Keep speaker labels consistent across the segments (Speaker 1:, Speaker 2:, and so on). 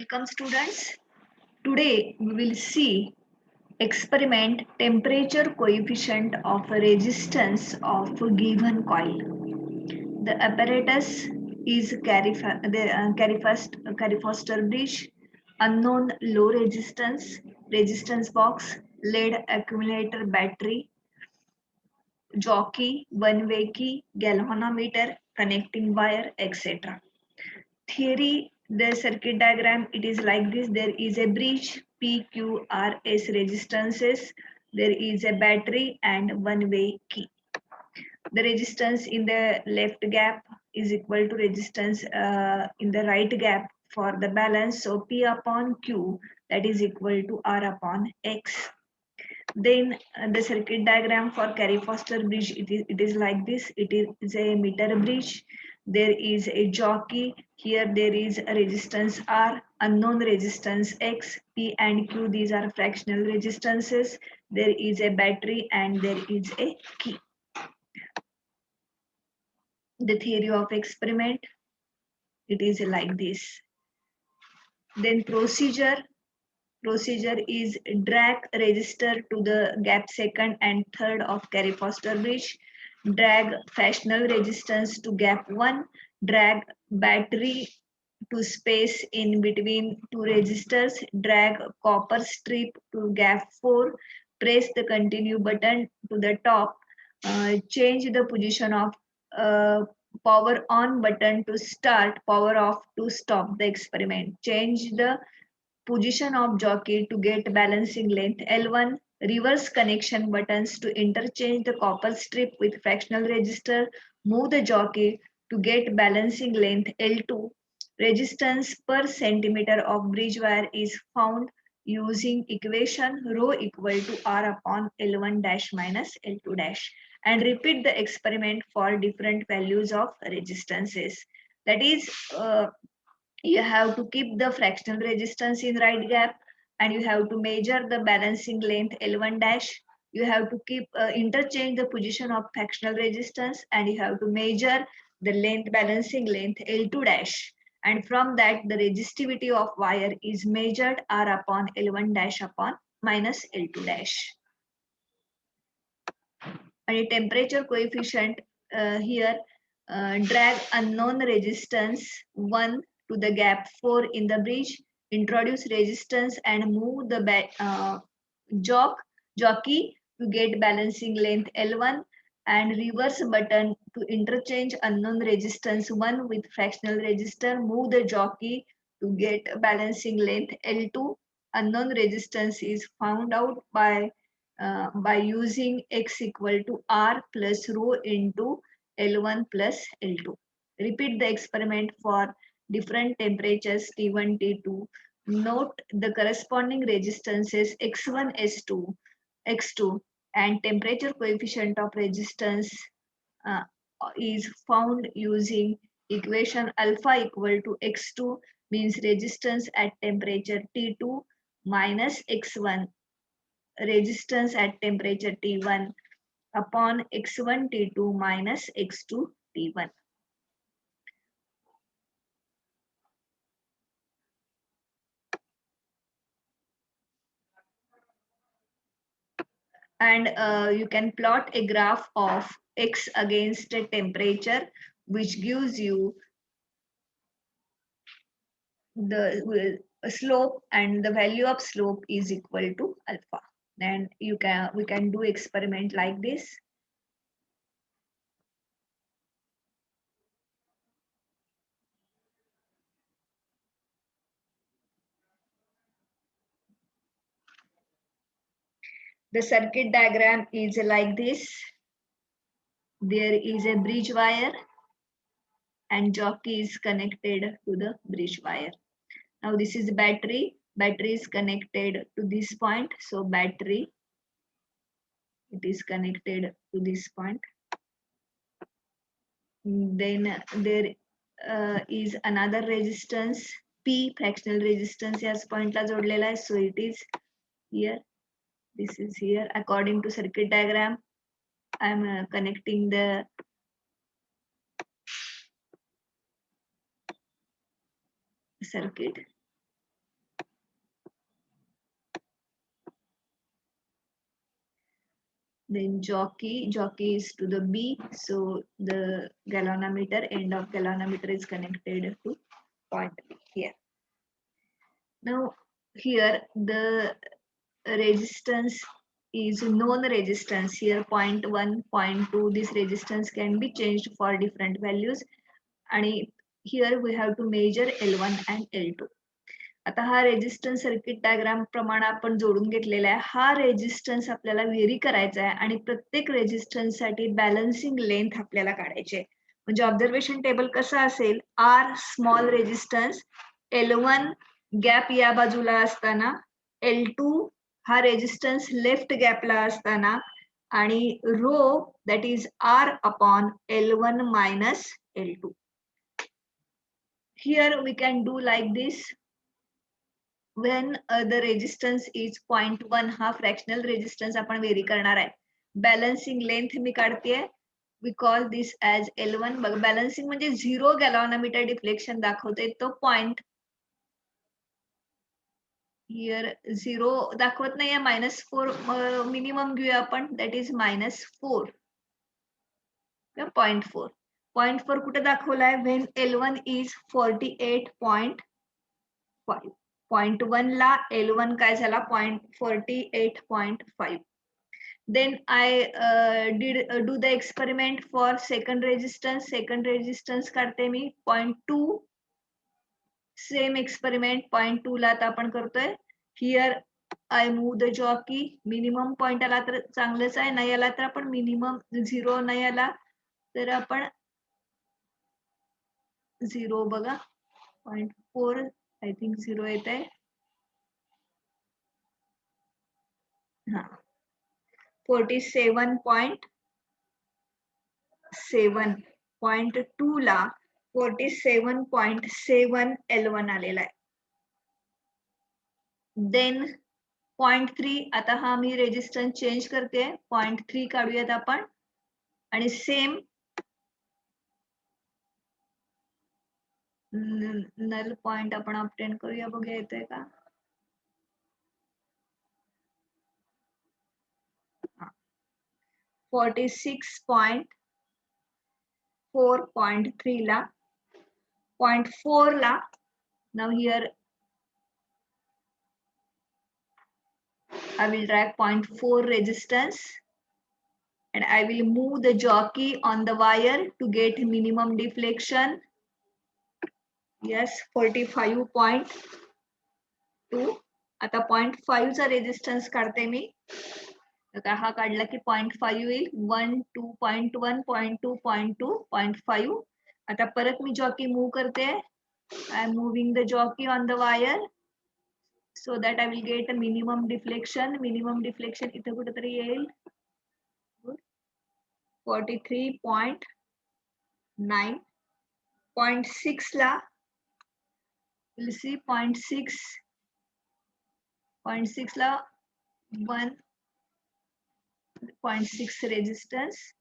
Speaker 1: Welcome students. Today we will see experiment temperature coefficient of a resistance of a given coil. The apparatus is carry Foster bridge, unknown low resistance, resistance box, lead accumulator battery, jockey, one-way key, galvanometer, connecting wire, etc. Theory, the circuit diagram, it is like this. There is a bridge, PQRS resistances, there is a battery and one-way key. The resistance in the left gap is equal to resistance in the right gap for the balance. So P upon Q, that is equal to R upon X. Then the circuit diagram for Carey Foster bridge, it is like this. It is a meter bridge. There is a jockey. Here there is a resistance R, unknown resistance X, P and Q. These are fractional resistances. There is a battery and there is a key. The theory of experiment, it is like this. Then procedure is drag resistor to the gap second and third of Carey Foster bridge, drag fractional resistance to gap 1, drag battery to space in between two resistors, drag copper strip to gap 4, press the continue button to the top, change the position of power on button to start, power off to stop the experiment, change the position of jockey to get balancing length L1, reverse connection buttons to interchange the copper strip with fractional resistor, move the jockey to get balancing length L2, resistance per centimeter of bridge wire is found using equation rho equal to R upon L1 dash minus L2 dash, and repeat the experiment for different values of resistances. That is, you have to keep the fractional resistance in right gap, and you have to measure the balancing length L1 dash. You have to keep interchange the position of fractional resistance, and you have to measure the length balancing length L2 dash, and from that the resistivity of wire is measured R upon L1 dash upon minus L2 dash. And a temperature coefficient, here, drag unknown resistance 1 to the gap 4 in the bridge, introduce resistance and move the jockey to get balancing length L1, and reverse button to interchange unknown resistance 1 with fractional resistor, move the jockey to get balancing length L2. Unknown resistance is found out by using X equal to R plus rho into L1 plus L2. Repeat the experiment for different temperatures T1, T2. Note the corresponding resistances X1, S2, X2, and temperature coefficient of resistance uh, is found using equation alpha equal to X2, means resistance at temperature T2 minus X1, resistance at temperature T1, upon X1 T2 minus X2 T1. And you can plot a graph of X against a temperature, which gives you the slope, and the value of slope is equal to alpha. And we can do experiment like this. The circuit diagram is like this. There is a bridge wire and jockey is connected to the bridge wire. Now this is battery. Battery is connected to this point. So battery, it is connected to this point. Then there is another resistance P, fractional resistance याच point ला जोडलेला आहे. So it is here. This is here. According to circuit diagram, I am connecting the circuit. Then jockey is to the B, so the galvanometer, end of galvanometer is connected to point B here. Now here the resistance is known resistance here, 0.1, 0.2, this resistance can be changed for different values, and here we have to measure L1 and L2. आता हा resistance circuit diagram प्रमाणे आपण जोडून घेतलेला आहे. हा resistance आपल्याला very करायचा आहे आणि प्रत्येक रेजिस्टन्स साठी बॅलन्सिंग लेंथ आपल्याला काढायची आहे. म्हणजे ऑब्झर्वेशन टेबल कसं असेल, are small resistance, L1 gap या बाजूला असताना, L2 हा रेजिस्टन्स लेफ्ट गॅपला असताना, आणि rho that is R upon L1 minus L2. Here we can do like this. When the resistance is 0.1, हा फ्रॅक्शनल रेजिस्टन्स आपण व्हेरी करणार आहे. बॅलन्सिंग लेंथ मी काढतेय, we call this as L1. बघ, बॅलन्सिंग म्हणजे 0 गॅलव्हॅनोमीटर डिफ्लेक्शन दाखवते तो पॉइंट. हिअर 0 दाखवत नाहीये, -4 मिनिमम घेऊया आपण, दॅट इज -4 0.4. 0.4 कुठे दाखवलाय, when L1 is 48.5. 0.1 La L1 काय झाला, 48.5. Then I did do the experiment for second resistance. Second resistance काढते मी 0.2. सेम एक्सपेरिमेंट 0.2 ला आता आपण करतोय. Here I move the jockey. Minimum point आला तर चांगलंच आहे, नाही आला तर आपण मिनिमम 0 नाही आला तर आपण 0 बघा, 0.4 आय थिंक 0 येत आहे. हा 47.7.2 ला 47.7 L1 आलेला आहे. देन 0.3, आता हा मी रेजिस्टन्स चेंज करते, 0.3 काढूयात आपण आणि सेम नल पॉइंट आपण ऑब्टेन करूया, बघूया येतोय का. 46.4.3 ला 0.4 ला. Now here I will drag 0.4 resistance and I will move the jockey on the wire to get minimum deflection. Yes, 45.2. आता 0.5 चा रेजिस्टन्स काढते मी. आता हा काढला की 0.5 येईल, 1, 2.1, 0.2, 0.2, 0.5. आता परत मी जॉकी मूव करते. I am moving the jockey on the wire so that I will get a minimum deflection. Minimum deflection इथे कुठेतरी येईल, 43.9. 0.6 ला we'll see 0.6. 0.6 ला 1.6 resistance.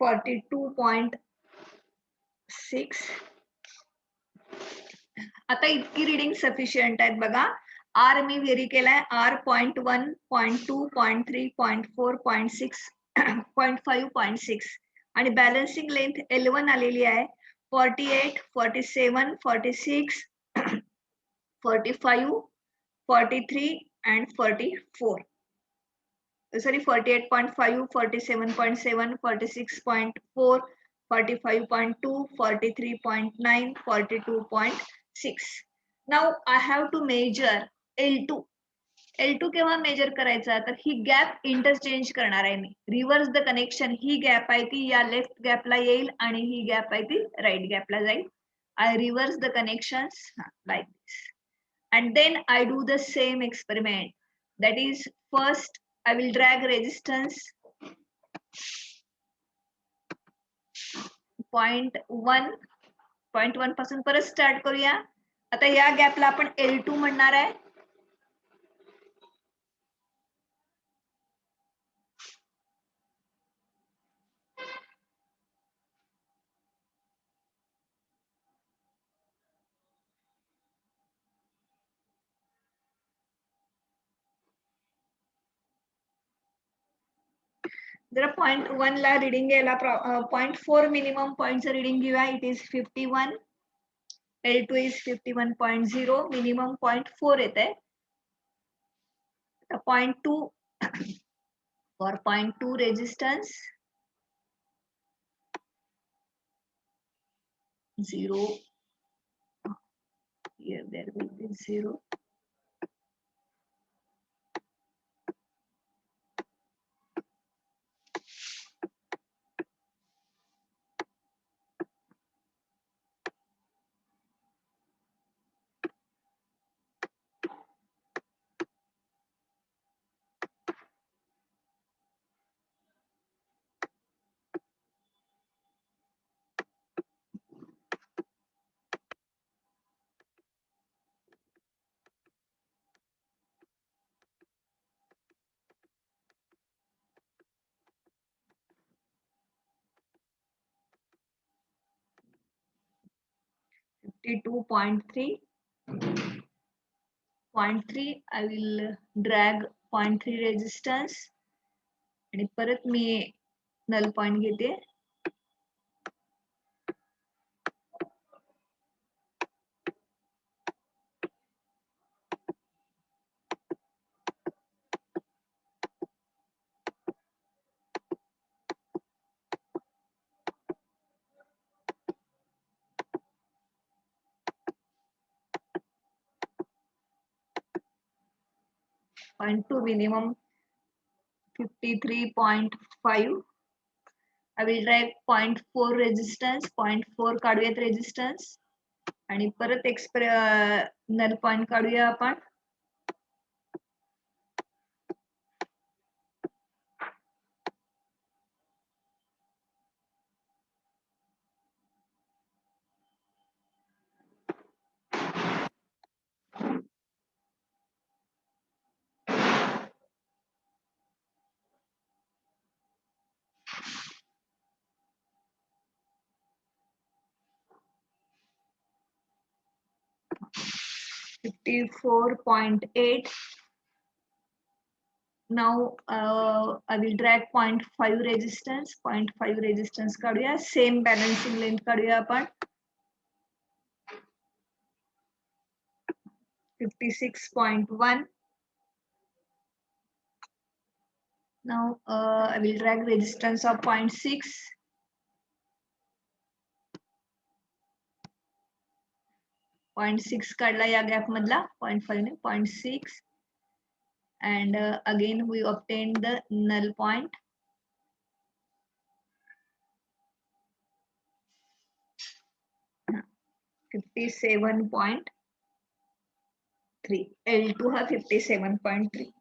Speaker 1: .6. आता इतकी रीडिंग सफिशियंट आहेत बघा. आर मी व्हेरी केलाय, आर 0.1, 0.2, 0.3, 0.4, 0.6, 0.5, 0.6 आणि बॅलन्सिंग लेंथ L1 आलेली आहे 48, 47, 46, 45, 43 and 44. Sorry, 48.5, 47.7, 46.4, 45.2, 43.9, 42.6. Now I have to measure L2. L2 केव्हा मेजर करायचा, तर ही गॅप इंटरचेंज करणार आहे मी. रिव्हर्स द कनेक्शन, ही गॅप आहे ती या लेफ्ट गॅपला येईल आणि ही गॅप आहे ती राईट गॅपला जाईल. I reverse the connections like this and then I do the same experiment. That is, first I will drag resistance 0.1 पासून परत स्टार्ट करूया. आता या गॅपला आपण L2 म्हणणार आहे. जरा 0.1 ला रिडिंग घ्यायला 0.4 मिनिमम पॉईंटचं रिडिंग घेऊया. It is 51. L2 is 51.0, minimum 0.4 येत आहे. 0.2 for 0.2 resistance, 0. Here there will be 0. .3 I will drag 0.3 resistance आणि परत मी null point घेते. Point 2 minimum 53.5. I will drag 0.4 resistance, 0.4 काढूयात resistance आणि परत null point काढूया आपण. .8. Now I will drag 0.5 resistance, 0.5 resistance काढूया. Same balancing length काढूया आपण. 56.1. Now I will drag resistance of 0.6. 0.6 काढला या गॅप मधला, 0.5 ने 0.6. And again we obtained the null point. हाँ, 57.3. L2 हा 57.3.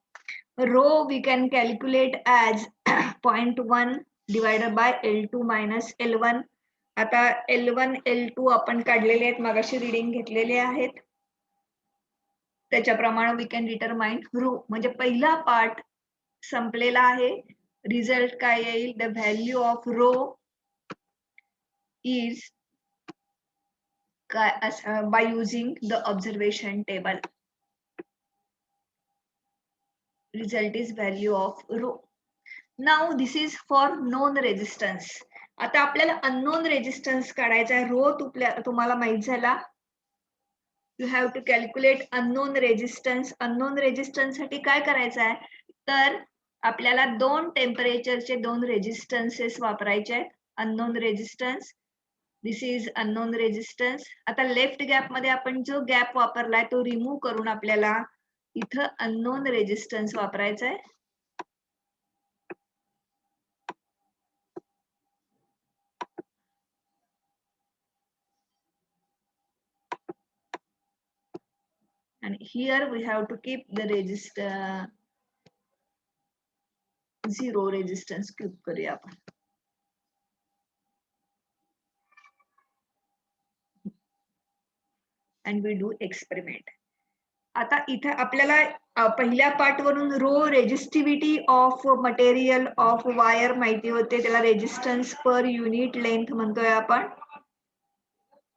Speaker 1: Rho we can calculate as 0.1 divided by L2 minus L1. आता L1, L2 आपण काढलेले आहेत, मागाशी रिडिंग घेतलेले आहेत. त्याच्याप्रमाणे we can determine rho. म्हणजे पहिला पार्ट संपलेला आहे. रिझल्ट काय येईल? The value of rho is by using the observation table. Result is value of rho. Now this is for known resistance. आता आपल्याला unknown resistance काढायचा आहे. रो तुम्हाला माहित झाला. You have to calculate unknown resistance. Unknown resistance साठी काय करायचं आहे? तर आपल्याला दोन टेम्परेचरचे दोन रेजिस्टन्सेस वापरायचे आहेत. unknown resistance. This is unknown resistance. आता लेफ्ट गॅप मध्ये आपण जो गॅप वापरलाय तो रिमूव्ह करून आपल्याला इथं unknown resistance वापरायचा आहे. And here we have to keep the zero resistance cube करूया आपण. And we do experiment. आता इथे आपल्याला पहिल्या पार्ट वरून rho resistivity of material of wire माहिती होते. त्याला रेजिस्टन्स पर युनिट लेंथ म्हणतोय आपण.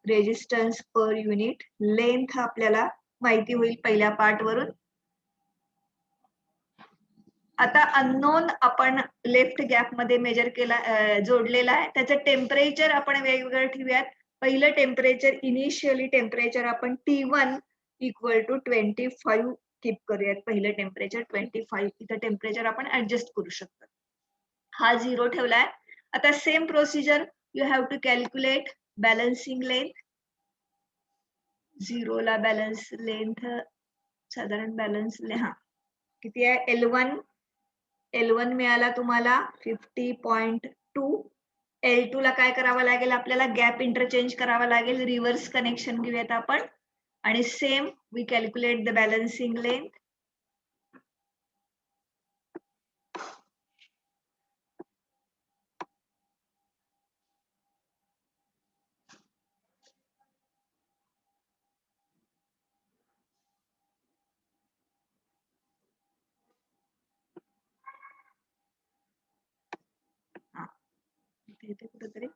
Speaker 1: रेजिस्टन्स पर युनिट लेंथ आपल्याला माहिती होईल पहिल्या पार्ट वरून. आता अननोन आपण लेफ्ट गॅप मध्ये मेजर केला, जोडलेला आहे. त्याचं टेम्परेचर आपण वेगवेगळं ठेवूयात. पहिलं टेम्परेचर, इनिशियली टेम्परेचर आपण T1 इक्वल टू 25 कीप करूयात. पहिलं टेम्परेचर 25. इथं टेम्परेचर आपण ऍडजस्ट करू शकतो. हा 0 ठेवलाय. आता same procedure, you have to calculate balancing length. 0 ला बॅलन्स लेंथ साधारण बॅलन्स हा किती आहे, L1 मिळाला तुम्हाला 50.2. L2 ला काय करावं लागेल, आपल्याला गॅप इंटरचेंज करावा लागेल. रिव्हर्स कनेक्शन घेऊयात आपण आणि same we calculate the balancing length. इथे कुठेतरी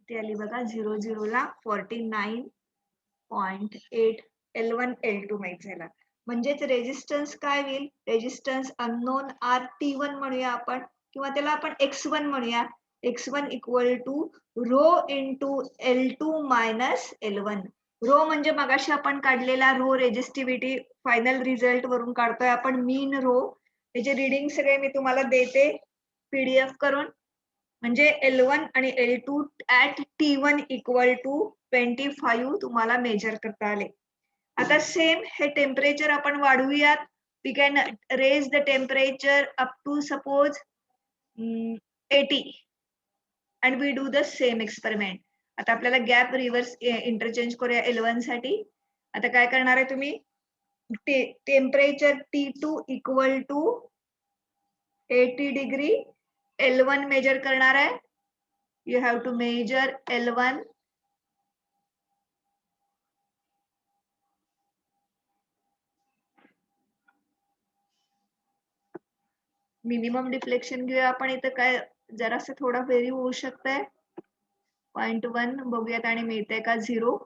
Speaker 1: ते आली बघा. 0 ला 49.8 L1 L2 माहित झाला. म्हणजेच रेजिस्टन्स काय होईल, रेजिस्टन्स अननोन आर T1 म्हणूया आपण, किंवा त्याला आपण X1 म्हणूया. X1 equal to rho into L2 minus L1. Rho म्हणजे मगाशी आपण काढलेला रो रेजिस्टिव्हिटी फायनल रिझल्ट वरून काढतोय आपण मीन रो. त्याचे रिडिंग सगळे मी तुम्हाला देते PDF करून. म्हणजे L1 आणि L2 at T1 equal to 25 तुम्हाला मेजर करता आले. आता सेम हे टेम्परेचर आपण वाढवूयात. We can raise the temperature up to suppose 80 and we do the same experiment. आता आपल्याला गॅप रिव्हर्स इंटरचेंज करूया L1 साठी. आता काय करणार आहे तुम्ही, temperature T2 equal to 80 degree L1 measure करणार आहे. You have to measure L1. Minimum deflection घेऊया आपण. इथं काय जरासं थोडा व्हेरी होऊ शकतंय. 0.1 बघूयात आणि मिळतंय का 0.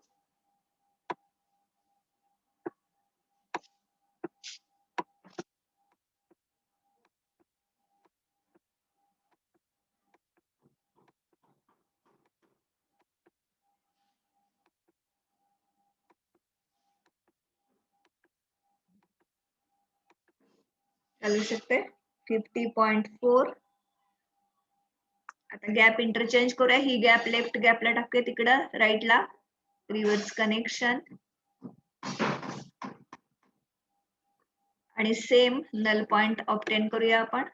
Speaker 1: चालू शकते 50.4. आता गॅप इंटरचेंज करूया. ही गॅप लेफ्ट गॅपला टाकूया तिकडं राईटला. रिव्हर्स कनेक्शन आणि सेम नल पॉइंट ऑब्टेन करूया आपण.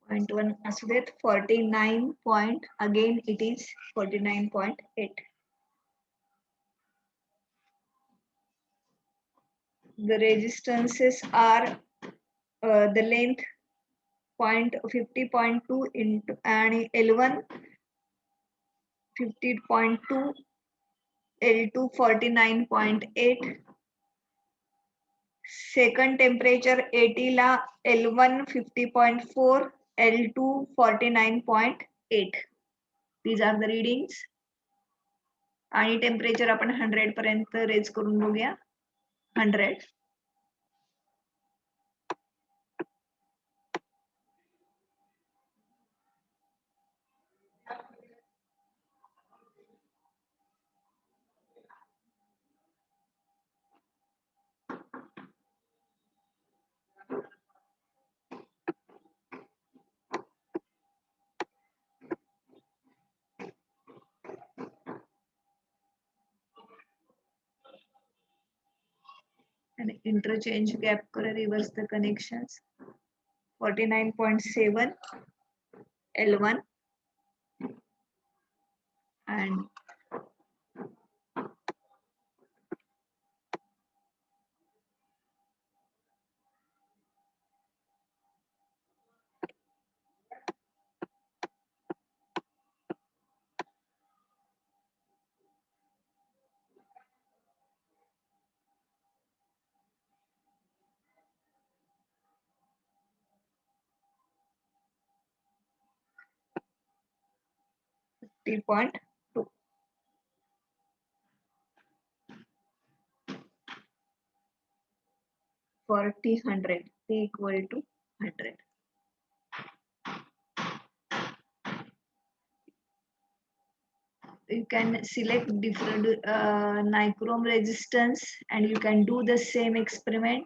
Speaker 1: .1 असू देत. 49 point, again it is 49.8. The resistances are the length 50.2 into आणि L1 50.2, L2 49.8. Second temperature 80 ला L1 50.4, L2 49.8. These are the readings. आणि टेम्परेचर आपण 100 पर्यंत रेज करून बघूया. 100. and interchange gap kara reverse the connections. 49.7 L1 and 50.2. For T100, T equal to 100. You can select different nichrome resistance and you can do the same experiment.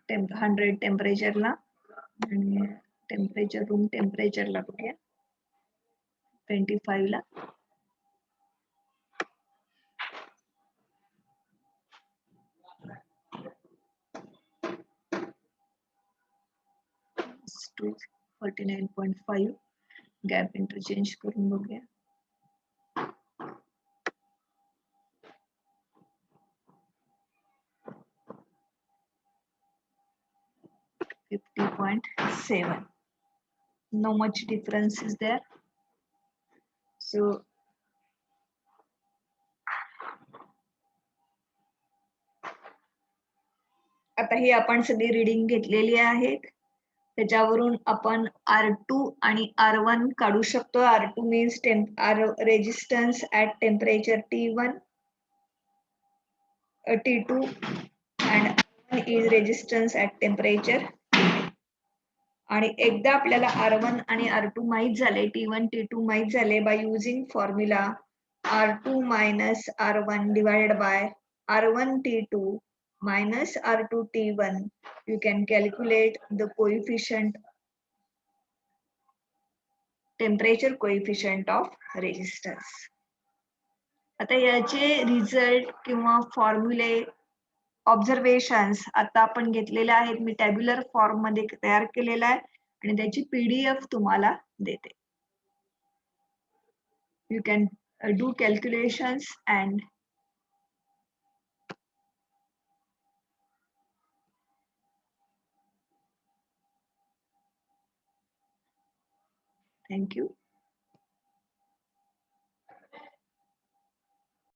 Speaker 1: Temp 100 temperature ला आणि temperature room temperature ला बघूया 25 ला. to 49.5 gap interchange करून बघूया. .7. No much difference is there. So आता ही आपण सगळी reading घेतलेली आहेत. त्याच्यावरून आपण R2 आणि R1 काढू शकतो. R2 means resistance at temperature T1, T2 and R1 is resistance at temperature. आणि एकदा आपल्याला R1 आणि R2 माहित झाले, T1, T2 माहित झाले by using formula R2 minus R1 divided by R1 T2 minus R2 T1, you can calculate the coefficient, temperature coefficient of resistance. आता याचे रिझल्ट किंवा फॉर्म्युले ऑब्झर्वेशन्स आता आपण घेतलेले आहेत. मी टॅब्युलर फॉर्म मध्ये तयार केलेला आहे आणि त्याची PDF तुम्हाला देते. You can do calculations and thank you.